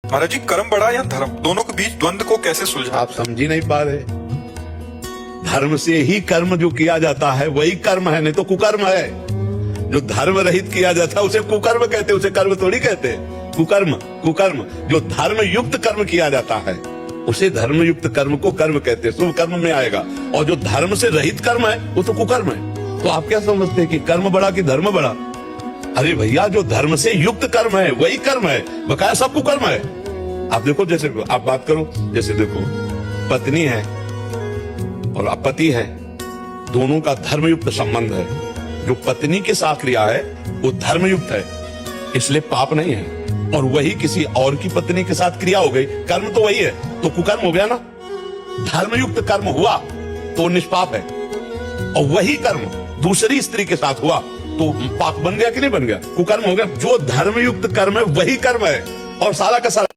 महाराज जी, कर्म बड़ा या धर्म, दोनों के बीच द्वंद को कैसे सुलझा? आप समझ ही नहीं पा रहे। धर्म से ही कर्म जो किया जाता है वही कर्म है, नहीं तो कुकर्म है। जो धर्म रहित किया जाता है उसे कुकर्म कहते, उसे कर्म थोड़ी कहते। कुकर्म कुकर्म जो धर्म युक्त कर्म किया जाता है उसे धर्म युक्त कर्म को कर्म कहते, शुभ कर्म में आएगा। और जो धर्म से रहित कर्म है वो तो कुकर्म है। तो आप क्या समझते हैं कि कर्म बड़ा कि धर्म बड़ा? अरे भैया, जो धर्म से युक्त कर्म है वही कर्म है, बकाया सब कुकर्म है। आप देखो, जैसे आप बात करो, जैसे देखो पत्नी है और पति है, दोनों का धर्मयुक्त संबंध है। जो पत्नी के साथ क्रिया है वो धर्मयुक्त है, इसलिए पाप नहीं है। और वही किसी और की पत्नी के साथ क्रिया हो गई, कर्म तो वही है, तो कुकर्म हो गया ना। धर्मयुक्त कर्म हुआ तो निष्पाप है, और वही कर्म दूसरी स्त्री के साथ हुआ तो पाप बन गया कि नहीं बन गया? कुकर्म हो गया। जो धर्मयुक्त कर्म है वही कर्म है, और सारा का सारा